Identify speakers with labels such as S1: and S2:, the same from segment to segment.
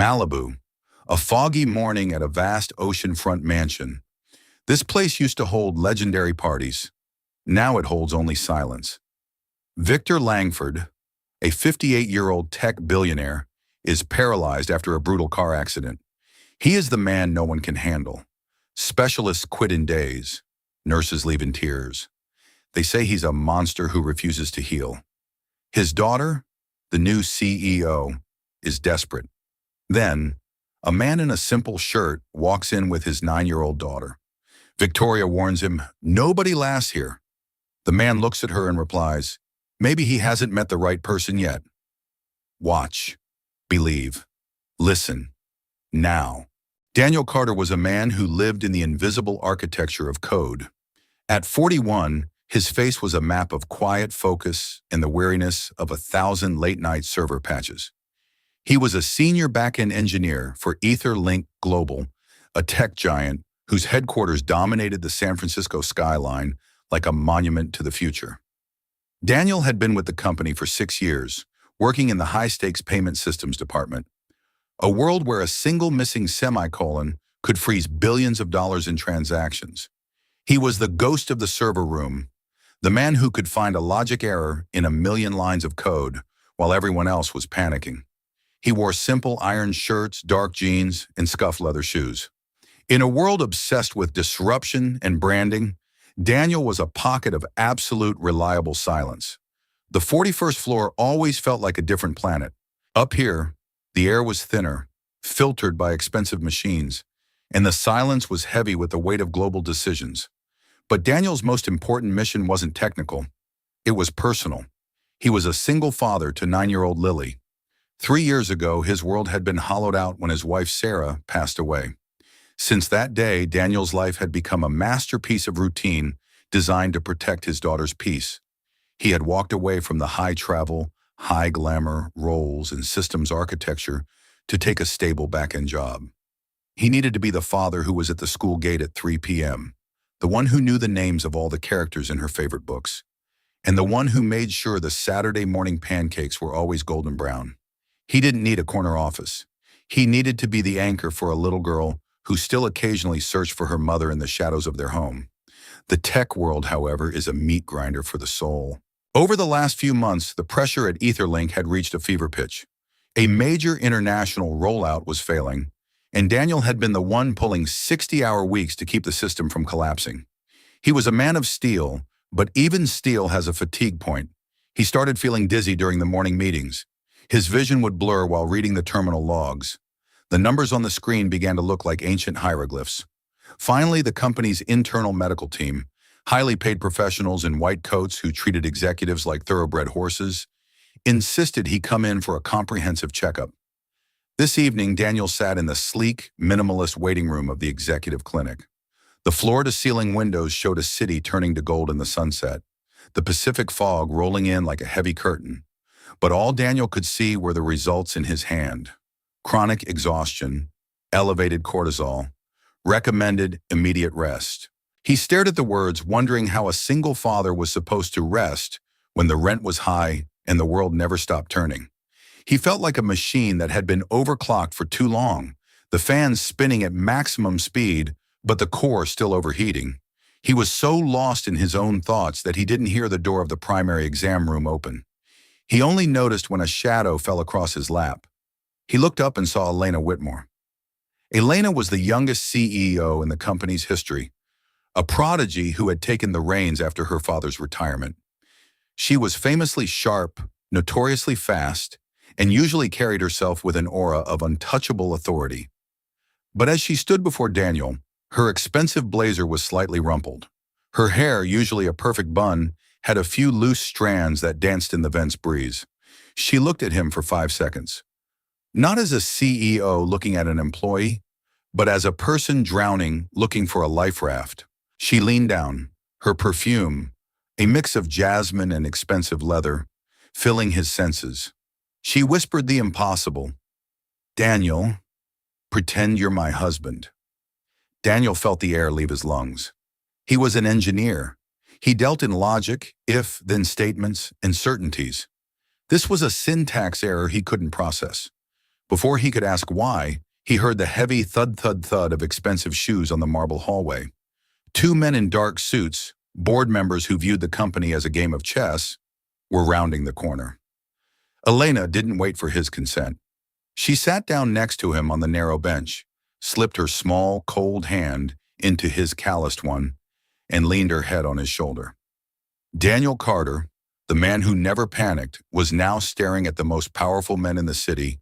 S1: Malibu, a foggy morning at a vast oceanfront mansion. This place used to hold legendary parties. Now it holds only silence. Victor Langford, a 58-year-old tech billionaire, is paralyzed after a brutal car accident. He is the man no one can handle. Specialists quit in days. Nurses leave in tears. They say he's a monster who refuses to heal. His daughter, the new CEO, is desperate. Then, a man in a simple shirt walks in with his 9-year-old daughter. Victoria warns him, "Nobody lasts here." The man looks at her and replies, "Maybe he hasn't met the right person yet." Watch, believe, listen, now. Daniel Carter was a man who lived in the invisible architecture of code. At 41, his face was a map of quiet focus and the weariness of 1,000 late-night server patches. He was a senior back-end engineer for Etherlink Global, a tech giant whose headquarters dominated the San Francisco skyline like a monument to the future. Daniel had been with the company for 6 years, working in the high-stakes payment systems department, a world where a single missing semicolon could freeze billions of dollars in transactions. He was the ghost of the server room, the man who could find a logic error in 1,000,000 lines of code while everyone else was panicking. He wore simple iron shirts, dark jeans, and scuffed leather shoes. In a world obsessed with disruption and branding, Daniel was a pocket of absolute reliable silence. The 41st floor always felt like a different planet. Up here, the air was thinner, filtered by expensive machines, and the silence was heavy with the weight of global decisions. But Daniel's most important mission wasn't technical. It was personal. He was a single father to 9-year-old Lily. 3 years ago, his world had been hollowed out when his wife Sarah passed away. Since that day, Daniel's life had become a masterpiece of routine designed to protect his daughter's peace. He had walked away from the high-travel, high-glamour roles and systems architecture to take a stable back-end job. He needed to be the father who was at the school gate at 3 p.m., the one who knew the names of all the characters in her favorite books, and the one who made sure the Saturday morning pancakes were always golden brown. He didn't need a corner office. He needed to be the anchor for a little girl who still occasionally searched for her mother in the shadows of their home. The tech world, however, is a meat grinder for the soul. Over the last few months, the pressure at Etherlink had reached a fever pitch. A major international rollout was failing, and Daniel had been the one pulling 60-hour weeks to keep the system from collapsing. He was a man of steel, but even steel has a fatigue point. He started feeling dizzy during the morning meetings. His vision would blur while reading the terminal logs. The numbers on the screen began to look like ancient hieroglyphs. Finally, the company's internal medical team, highly paid professionals in white coats who treated executives like thoroughbred horses, insisted he come in for a comprehensive checkup. This evening, Daniel sat in the sleek, minimalist waiting room of the executive clinic. The floor-to-ceiling windows showed a city turning to gold in the sunset, the Pacific fog rolling in like a heavy curtain. But all Daniel could see were the results in his hand: chronic exhaustion, elevated cortisol, recommended immediate rest. He stared at the words, wondering how a single father was supposed to rest when the rent was high and the world never stopped turning. He felt like a machine that had been overclocked for too long, the fans spinning at maximum speed, but the core still overheating. He was so lost in his own thoughts that he didn't hear the door of the primary exam room open. He only noticed when a shadow fell across his lap. He looked up and saw Elena Whitmore. Elena was the youngest CEO in the company's history, a prodigy who had taken the reins after her father's retirement. She was famously sharp, notoriously fast, and usually carried herself with an aura of untouchable authority. But as she stood before Daniel, her expensive blazer was slightly rumpled. Her hair, usually a perfect bun, had a few loose strands that danced in the vent's breeze. She looked at him for 5 seconds. Not as a CEO looking at an employee, but as a person drowning looking for a life raft. She leaned down, her perfume, a mix of jasmine and expensive leather, filling his senses. She whispered the impossible. "Daniel, pretend you're my husband." Daniel felt the air leave his lungs. He was an engineer. He dealt in logic, if-then statements, and certainties. This was a syntax error he couldn't process. Before he could ask why, he heard the heavy thud-thud-thud of expensive shoes on the marble hallway. Two men in dark suits, board members who viewed the company as a game of chess, were rounding the corner. Elena didn't wait for his consent. She sat down next to him on the narrow bench, slipped her small, cold hand into his calloused one, and leaned her head on his shoulder. Daniel Carter, the man who never panicked, was now staring at the most powerful men in the city,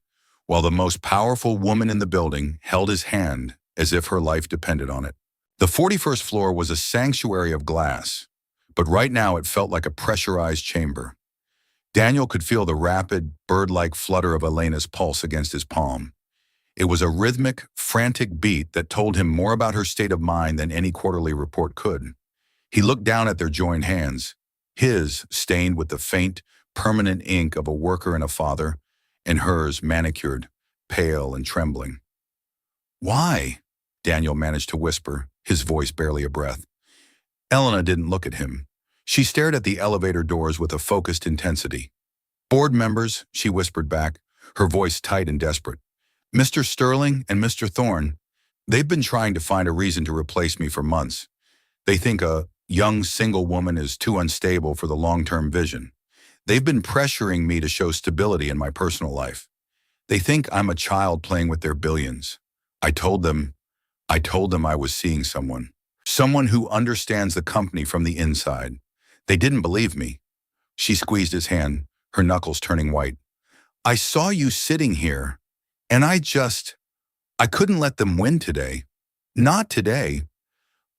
S1: while the most powerful woman in the building held his hand as if her life depended on it. The 41st floor was a sanctuary of glass, but right now it felt like a pressurized chamber. Daniel could feel the rapid, bird-like flutter of Elena's pulse against his palm. It was a rhythmic, frantic beat that told him more about her state of mind than any quarterly report could. He looked down at their joined hands, his stained with the faint, permanent ink of a worker and a father, and hers manicured, pale and trembling. "Why?" Daniel managed to whisper, his voice barely a breath. Elena didn't look at him. She stared at the elevator doors with a focused intensity. "Board members," she whispered back, her voice tight and desperate. "Mr. Sterling and Mr. Thorne, they've been trying to find a reason to replace me for months. They think a young single woman is too unstable for the long-term vision. They've been pressuring me to show stability in my personal life. They think I'm a child playing with their billions. I told them I was seeing someone who understands the company from the inside. They didn't believe me." She squeezed his hand, her knuckles turning white. "I saw you sitting here, and I couldn't let them win today. Not today.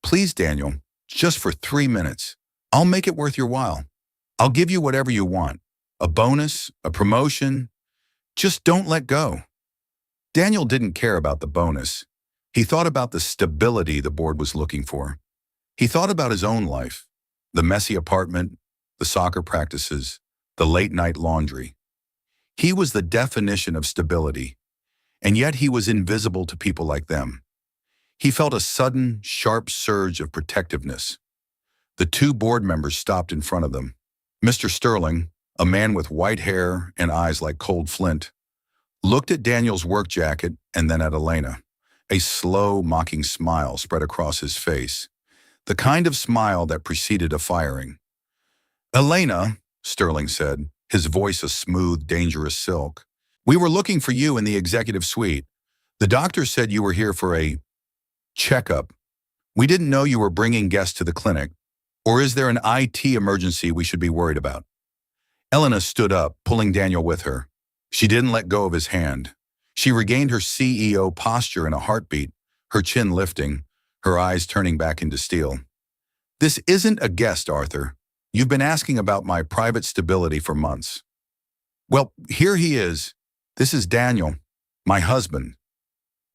S1: Please, Daniel, just for 3 minutes. I'll make it worth your while. I'll give you whatever you want. A bonus, a promotion. Just don't let go." Daniel didn't care about the bonus. He thought about the stability the board was looking for. He thought about his own life, the messy apartment, the soccer practices, the late-night laundry. He was the definition of stability, and yet he was invisible to people like them. He felt a sudden, sharp surge of protectiveness. The two board members stopped in front of them. Mr. Sterling, a man with white hair and eyes like cold flint, looked at Daniel's work jacket and then at Elena. A slow, mocking smile spread across his face, the kind of smile that preceded a firing. "Elena," Sterling said, his voice a smooth, dangerous silk, "we were looking for you in the executive suite. The doctor said you were here for a checkup. We didn't know you were bringing guests to the clinic. Or is there an IT emergency we should be worried about?" Elena stood up, pulling Daniel with her. She didn't let go of his hand. She regained her CEO posture in a heartbeat, her chin lifting, her eyes turning back into steel. "This isn't a guest, Arthur. You've been asking about my private stability for months. Well, here he is. This is Daniel, my husband."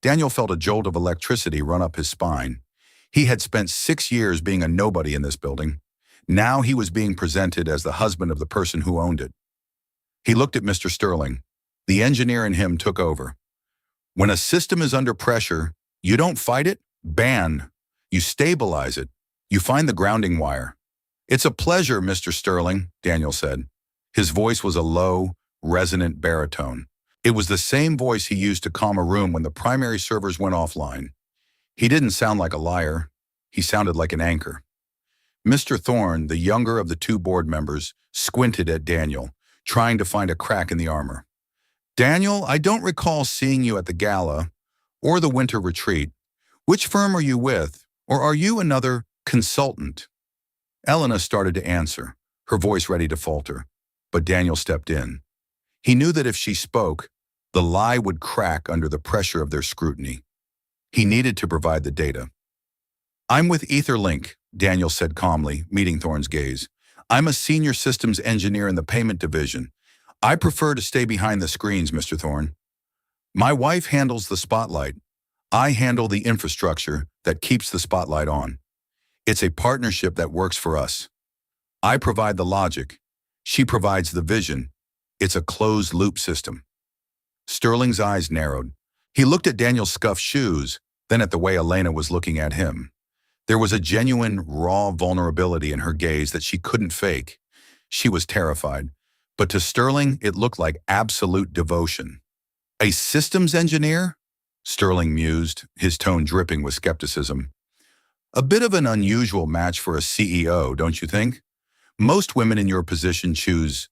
S1: Daniel felt a jolt of electricity run up his spine. He had spent 6 years being a nobody in this building. Now he was being presented as the husband of the person who owned it. He looked at Mr. Sterling. The engineer in him took over. "When a system is under pressure, you don't fight it, ban. You stabilize it. You find the grounding wire." "It's a pleasure, Mr. Sterling," Daniel said. His voice was a low, resonant baritone. It was the same voice he used to calm a room when the primary servers went offline. He didn't sound like a liar. He sounded like an anchor. Mr. Thorne, the younger of the two board members, squinted at Daniel, trying to find a crack in the armor. "Daniel, I don't recall seeing you at the gala or the winter retreat. Which firm are you with, or are you another consultant?" Elena started to answer, her voice ready to falter, but Daniel stepped in. He knew that if she spoke, the lie would crack under the pressure of their scrutiny. He needed to provide the data. "I'm with Etherlink," Daniel said calmly, meeting Thorne's gaze. "I'm a senior systems engineer in the payment division. I prefer to stay behind the screens, Mr. Thorne. My wife handles the spotlight. I handle the infrastructure that keeps the spotlight on. It's a partnership that works for us. I provide the logic. She provides the vision. It's a closed-loop system." Sterling's eyes narrowed. He looked at Daniel's scuffed shoes, then at the way Elena was looking at him. There was a genuine, raw vulnerability in her gaze that she couldn't fake. She was terrified, but to Sterling it looked like absolute devotion. A systems engineer? Sterling mused, his tone dripping with skepticism. A bit of an unusual match for a CEO, don't you think? Most women in your position choose,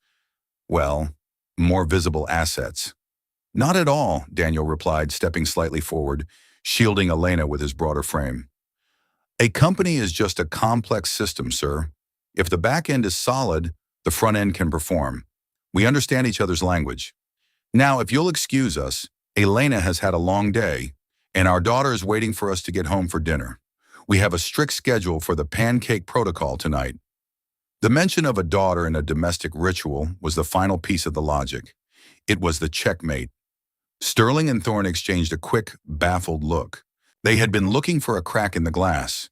S1: well, more visible assets. Not at all, Daniel replied, stepping slightly forward, shielding Elena with his broader frame. A company is just a complex system, sir. If the back end is solid, the front end can perform. We understand each other's language. Now, if you'll excuse us, Elena has had a long day, and our daughter is waiting for us to get home for dinner. We have a strict schedule for the pancake protocol tonight. The mention of a daughter in a domestic ritual was the final piece of the logic. It was the checkmate. Sterling and Thorne exchanged a quick, baffled look. They had been looking for a crack in the glass,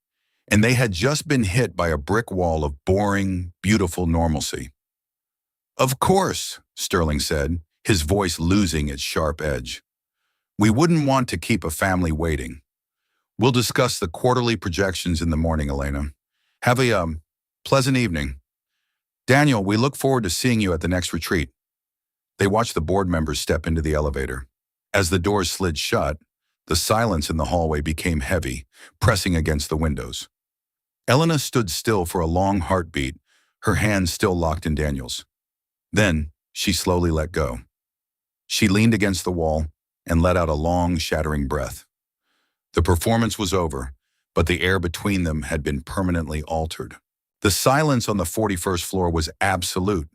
S1: and they had just been hit by a brick wall of boring, beautiful normalcy. Of course, Sterling said, his voice losing its sharp edge. We wouldn't want to keep a family waiting. We'll discuss the quarterly projections in the morning, Elena. Have a pleasant evening. Daniel, we look forward to seeing you at the next retreat. They watched the board members step into the elevator. As the doors slid shut, the silence in the hallway became heavy, pressing against the windows. Elena stood still for a long heartbeat, her hands still locked in Daniel's. Then, she slowly let go. She leaned against the wall and let out a long, shattering breath. The performance was over, but the air between them had been permanently altered. The silence on the 41st floor was absolute.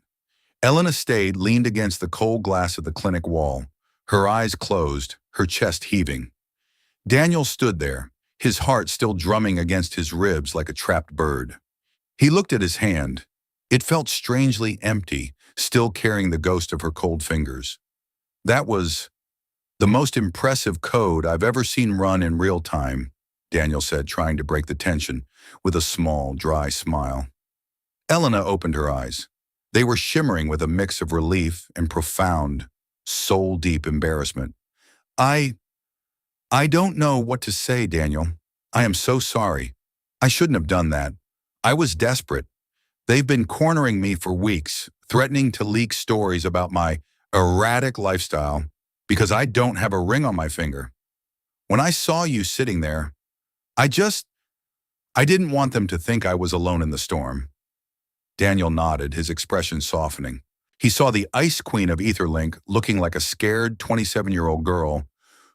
S1: Elena stayed leaned against the cold glass of the clinic wall, her eyes closed, her chest heaving. Daniel stood there, his heart still drumming against his ribs like a trapped bird. He looked at his hand. It felt strangely empty, still carrying the ghost of her cold fingers. That was the most impressive code I've ever seen run in real time, Daniel said, trying to break the tension, with a small, dry smile. Elena opened her eyes. They were shimmering with a mix of relief and profound, soul-deep embarrassment. I don't know what to say, Daniel. I am so sorry. I shouldn't have done that. I was desperate. They've been cornering me for weeks, threatening to leak stories about my erratic lifestyle because I don't have a ring on my finger. When I saw you sitting there, I didn't want them to think I was alone in the storm. Daniel nodded, his expression softening. He saw the ice queen of Etherlink looking like a scared 27-year-old girl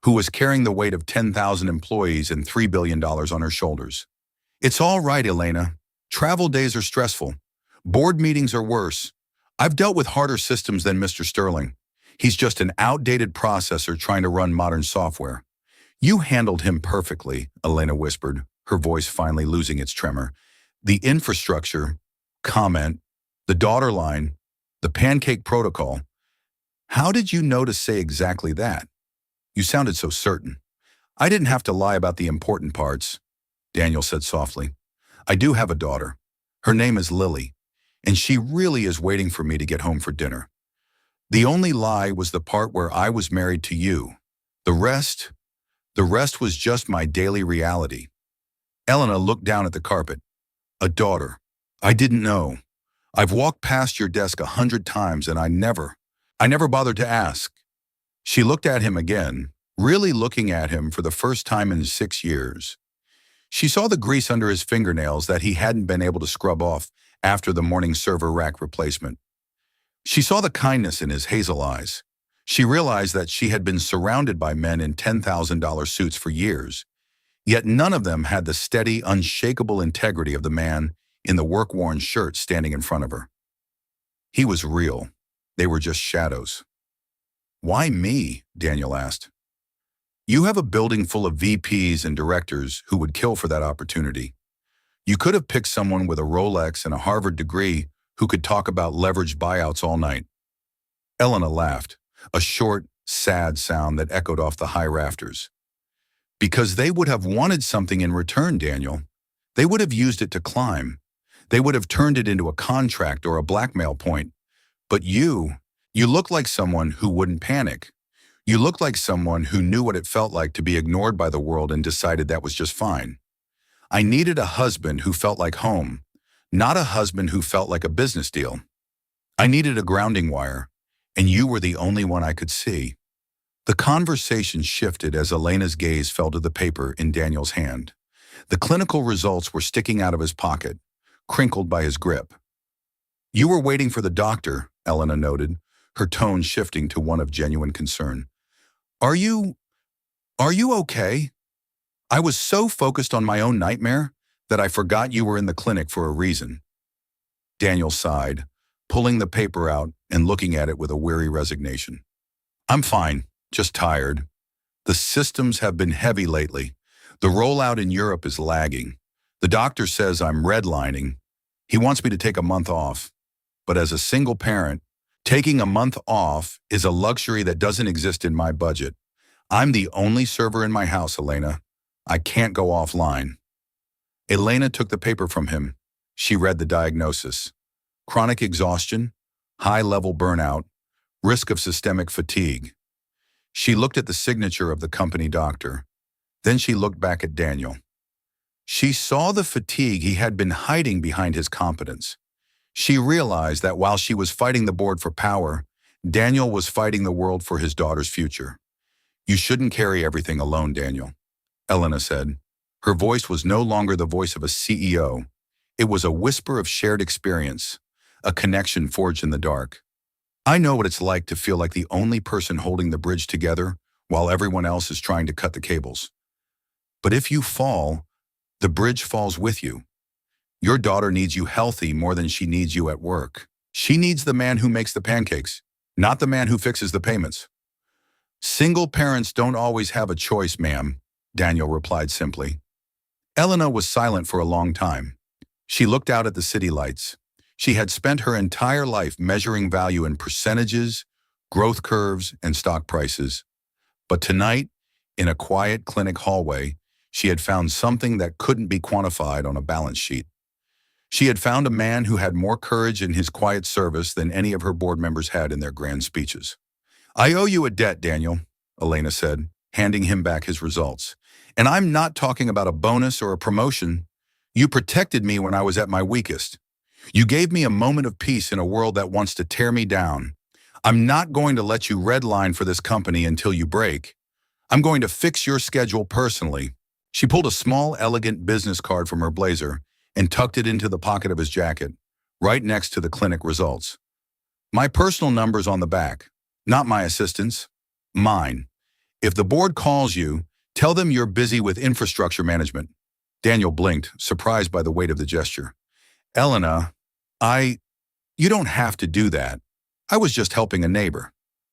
S1: who was carrying the weight of 10,000 employees and $3 billion on her shoulders. It's all right, Elena. Travel days are stressful. Board meetings are worse. I've dealt with harder systems than Mr. Sterling. He's just an outdated processor trying to run modern software. You handled him perfectly, Elena whispered, her voice finally losing its tremor. The infrastructure, comment, the daughter line, the pancake protocol. How did you know to say exactly that? You sounded so certain. I didn't have to lie about the important parts, Daniel said softly. I do have a daughter. Her name is Lily, and she really is waiting for me to get home for dinner. The only lie was the part where I was married to you. The rest was just my daily reality. Elena looked down at the carpet. A daughter. I didn't know. I've walked past your desk 100 times and I never bothered to ask. She looked at him again, really looking at him for the first time in 6 years. She saw the grease under his fingernails that he hadn't been able to scrub off after the morning server rack replacement. She saw the kindness in his hazel eyes. She realized that she had been surrounded by men in $10,000 suits for years, yet none of them had the steady, unshakable integrity of the man in the work-worn shirt standing in front of her. He was real. They were just shadows. Why me? Daniel asked. You have a building full of VPs and directors who would kill for that opportunity. You could have picked someone with a Rolex and a Harvard degree who could talk about leveraged buyouts all night. Elena laughed, a short, sad sound that echoed off the high rafters. Because they would have wanted something in return, Daniel. They would have used it to climb. They would have turned it into a contract or a blackmail point. But you look like someone who wouldn't panic. You look like someone who knew what it felt like to be ignored by the world and decided that was just fine. I needed a husband who felt like home, not a husband who felt like a business deal. I needed a grounding wire, and you were the only one I could see. The conversation shifted as Elena's gaze fell to the paper in Daniel's hand. The clinical results were sticking out of his pocket, crinkled by his grip. "You were waiting for the doctor," Elena noted, her tone shifting to one of genuine concern. Are you, are you okay? I was so focused on my own nightmare that I forgot you were in the clinic for a reason." Daniel sighed, pulling the paper out and looking at it with a weary resignation. "I'm fine, just tired. The systems have been heavy lately. The rollout in Europe is lagging. The doctor says I'm redlining. He wants me to take a month off. But as a single parent, taking a month off is a luxury that doesn't exist in my budget. I'm the only server in my house, Elena. I can't go offline." Elena took the paper from him. She read the diagnosis: chronic exhaustion, high-level burnout, risk of systemic fatigue. She looked at the signature of the company doctor. Then she looked back at Daniel. She saw the fatigue he had been hiding behind his competence. She realized that while she was fighting the board for power, Daniel was fighting the world for his daughter's future. "You shouldn't carry everything alone, Daniel," Elena said. Her voice was no longer the voice of a CEO. It was a whisper of shared experience, a connection forged in the dark. "I know what it's like to feel like the only person holding the bridge together while everyone else is trying to cut the cables. But if you fall, the bridge falls with you. Your daughter needs you healthy more than she needs you at work. She needs the man who makes the pancakes, not the man who fixes the payments." "Single parents don't always have a choice, ma'am," Daniel replied simply. Elena was silent for a long time. She looked out at the city lights. She had spent her entire life measuring value in percentages, growth curves, and stock prices. But tonight, in a quiet clinic hallway, she had found something that couldn't be quantified on a balance sheet. She had found a man who had more courage in his quiet service than any of her board members had in their grand speeches. "I owe you a debt, Daniel," Elena said, handing him back his results. "And I'm not talking about a bonus or a promotion. You protected me when I was at my weakest. You gave me a moment of peace in a world that wants to tear me down. I'm not going to let you redline for this company until you break. I'm going to fix your schedule personally." She pulled a small, elegant business card from her blazer and tucked it into the pocket of his jacket, right next to the clinic results. "My personal number's on the back. Not my assistant's. Mine. If the board calls you, tell them you're busy with infrastructure management." Daniel blinked, surprised by the weight of the gesture. "Elena, you don't have to do that. I was just helping a neighbor.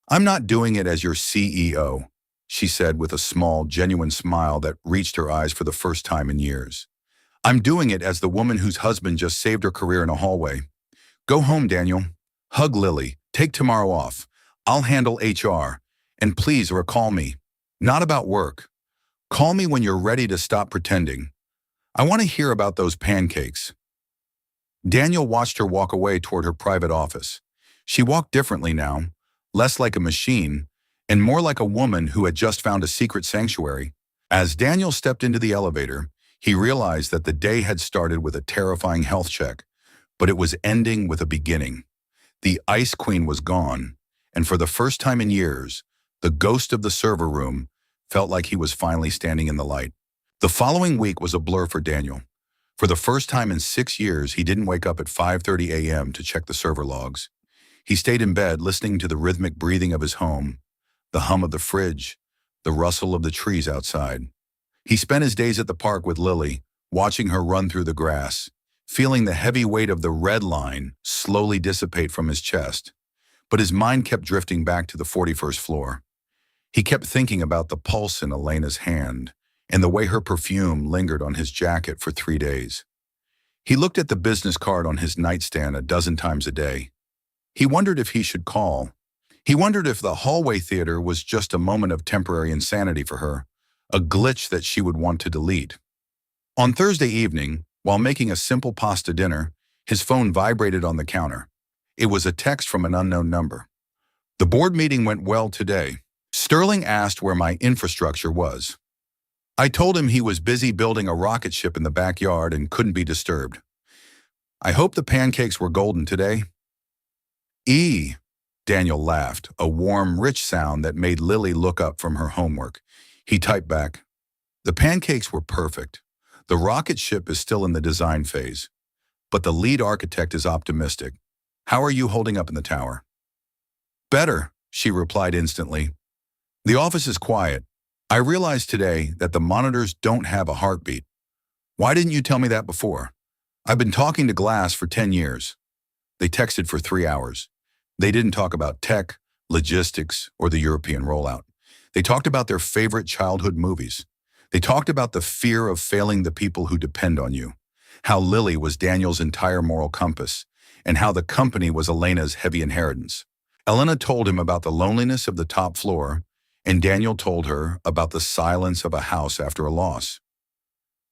S1: I'm not doing it as your CEO," she said with a small, genuine smile that reached her eyes for the first time in years. "I'm doing it as the woman whose husband just saved her career in a hallway. Go home, Daniel. Hug Lily. Take tomorrow off. I'll handle HR. And please recall me. Not about work. Call me when you're ready to stop pretending. I want to hear about those pancakes." Daniel watched her walk away toward her private office. She walked differently now, less like a machine, and more like a woman who had just found a secret sanctuary. As Daniel stepped into the elevator, he realized that the day had started with a terrifying health check, but it was ending with a beginning. The Ice Queen was gone, and for the first time in years, the ghost of the server room felt like he was finally standing in the light. The following week was a blur for Daniel. For the first time in 6 years, he didn't wake up at 5:30 a.m. to check the server logs. He stayed in bed listening to the rhythmic breathing of his home, the hum of the fridge, the rustle of the trees outside. He spent his days at the park with Lily, watching her run through the grass, feeling the heavy weight of the red line slowly dissipate from his chest. But his mind kept drifting back to the 41st floor. He kept thinking about the pulse in Elena's hand and the way her perfume lingered on his jacket for 3 days. He looked at the business card on his nightstand a dozen times a day. He wondered if he should call. He wondered if the hallway theater was just a moment of temporary insanity for her, a glitch that she would want to delete. On Thursday evening, while making a simple pasta dinner, his phone vibrated on the counter. It was a text from an unknown number. "The board meeting went well today. Sterling asked where my infrastructure was. I told him he was busy building a rocket ship in the backyard and couldn't be disturbed. I hope the pancakes were golden today." Daniel laughed, a warm, rich sound that made Lily look up from her homework. He typed back, "The pancakes were perfect. The rocket ship is still in the design phase, but the lead architect is optimistic. How are you holding up in the tower?" "Better," she replied instantly. "The office is quiet. I realized today that the monitors don't have a heartbeat. Why didn't you tell me that before? I've been talking to Glass for 10 years. They texted for 3 hours. They didn't talk about tech, logistics, or the European rollout. They talked about their favorite childhood movies. They talked about the fear of failing the people who depend on you, how Lily was Daniel's entire moral compass, and how the company was Elena's heavy inheritance. Elena told him about the loneliness of the top floor, and Daniel told her about the silence of a house after a loss.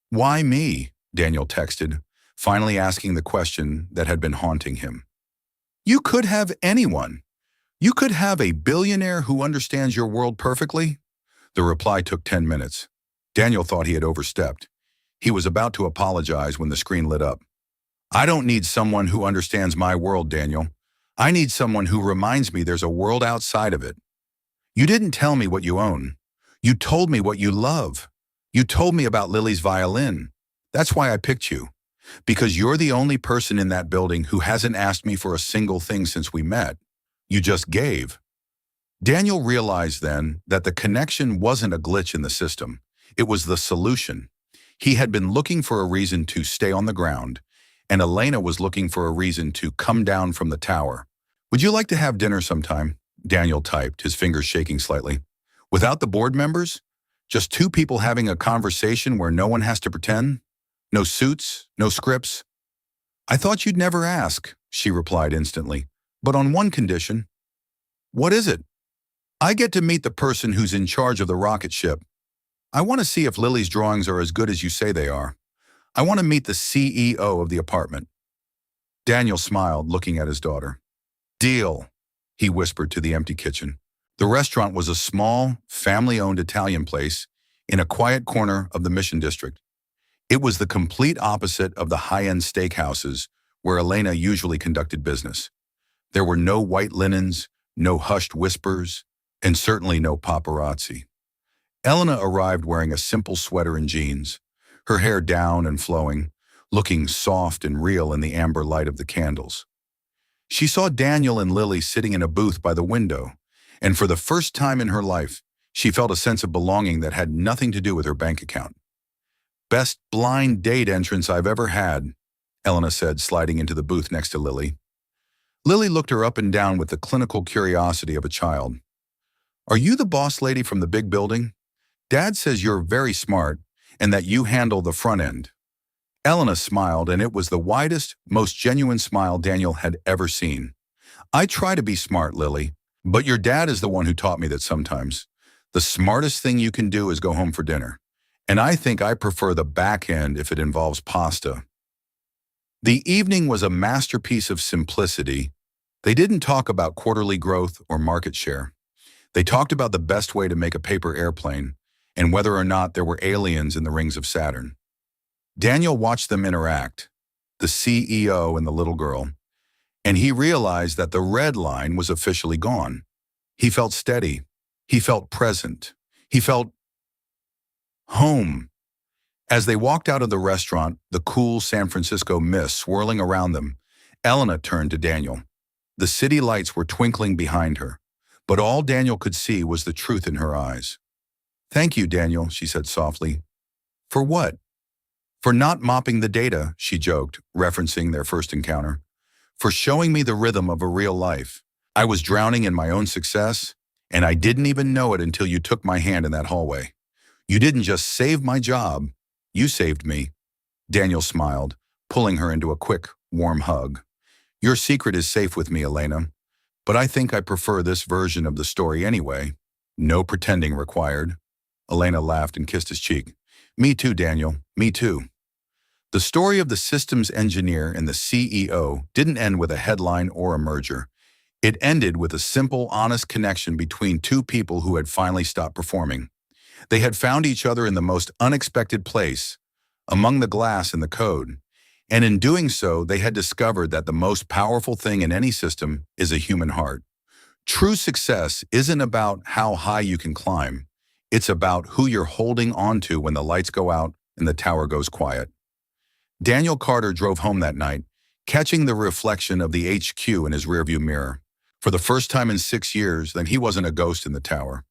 S1: "Why me?" Daniel texted, finally asking the question that had been haunting him. "You could have anyone. You could have a billionaire who understands your world perfectly." The reply took 10 minutes. Daniel thought he had overstepped. He was about to apologize when the screen lit up. "I don't need someone who understands my world, Daniel. I need someone who reminds me there's a world outside of it. You didn't tell me what you own. You told me what you love. You told me about Lily's violin. That's why I picked you. Because you're the only person in that building who hasn't asked me for a single thing since we met. You just gave." Daniel realized then that the connection wasn't a glitch in the system. It was the solution. He had been looking for a reason to stay on the ground, and Elena was looking for a reason to come down from the tower. "Would you like to have dinner sometime?" Daniel typed, his fingers shaking slightly. "Without the board members? Just two people having a conversation where no one has to pretend? No suits, no scripts?" "I thought you'd never ask," she replied instantly. "But on one condition." "What is it?" "I get to meet the person who's in charge of the rocket ship. I want to see if Lily's drawings are as good as you say they are. I want to meet the CEO of the apartment." Daniel smiled, looking at his daughter. "Deal," he whispered to the empty kitchen. The restaurant was a small, family-owned Italian place in a quiet corner of the Mission District. It was the complete opposite of the high-end steakhouses where Elena usually conducted business. There were no white linens, no hushed whispers, and certainly no paparazzi. Elena arrived wearing a simple sweater and jeans, her hair down and flowing, looking soft and real in the amber light of the candles. She saw Daniel and Lily sitting in a booth by the window, and for the first time in her life, she felt a sense of belonging that had nothing to do with her bank account. "Best blind date entrance I've ever had," Elena said, sliding into the booth next to Lily. Lily looked her up and down with the clinical curiosity of a child. "Are you the boss lady from the big building? Dad says you're very smart and that you handle the front end." Elena smiled, and it was the widest, most genuine smile Daniel had ever seen. "I try to be smart, Lily, but your dad is the one who taught me that sometimes the smartest thing you can do is go home for dinner. And I think I prefer the back end if it involves pasta." The evening was a masterpiece of simplicity. They didn't talk about quarterly growth or market share. They talked about the best way to make a paper airplane and whether or not there were aliens in the rings of Saturn. Daniel watched them interact, the CEO and the little girl, and he realized that the red line was officially gone. He felt steady. He felt present. He felt home. As they walked out of the restaurant, the cool San Francisco mist swirling around them, Elena turned to Daniel. The city lights were twinkling behind her, but all Daniel could see was the truth in her eyes. "Thank you, Daniel," she said softly. "For what?" "For not mopping the data," she joked, referencing their first encounter. "For showing me the rhythm of a real life. I was drowning in my own success, and I didn't even know it until you took my hand in that hallway. You didn't just save my job, you saved me." Daniel smiled, pulling her into a quick, warm hug. "Your secret is safe with me, Elena, but I think I prefer this version of the story anyway. No pretending required." Elena laughed and kissed his cheek. "Me too, Daniel, me too." The story of the systems engineer and the CEO didn't end with a headline or a merger. It ended with a simple, honest connection between two people who had finally stopped performing. They had found each other in the most unexpected place, among the glass and the code. And in doing so, they had discovered that the most powerful thing in any system is a human heart. True success isn't about how high you can climb. It's about who you're holding on to when the lights go out and the tower goes quiet. Daniel Carter drove home that night, catching the reflection of the HQ in his rearview mirror. For the first time in 6 years, then he wasn't a ghost in the tower.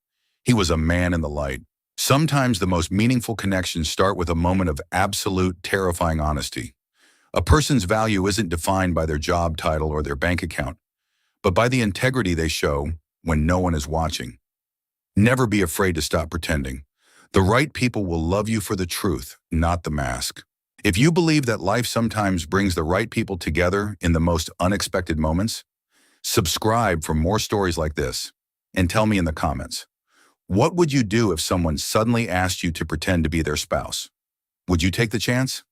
S1: He was a man in the light. Sometimes the most meaningful connections start with a moment of absolute, terrifying honesty. A person's value isn't defined by their job title or their bank account, but by the integrity they show when no one is watching. Never be afraid to stop pretending. The right people will love you for the truth, not the mask. If you believe that life sometimes brings the right people together in the most unexpected moments, subscribe for more stories like this and tell me in the comments, what would you do if someone suddenly asked you to pretend to be their spouse? Would you take the chance?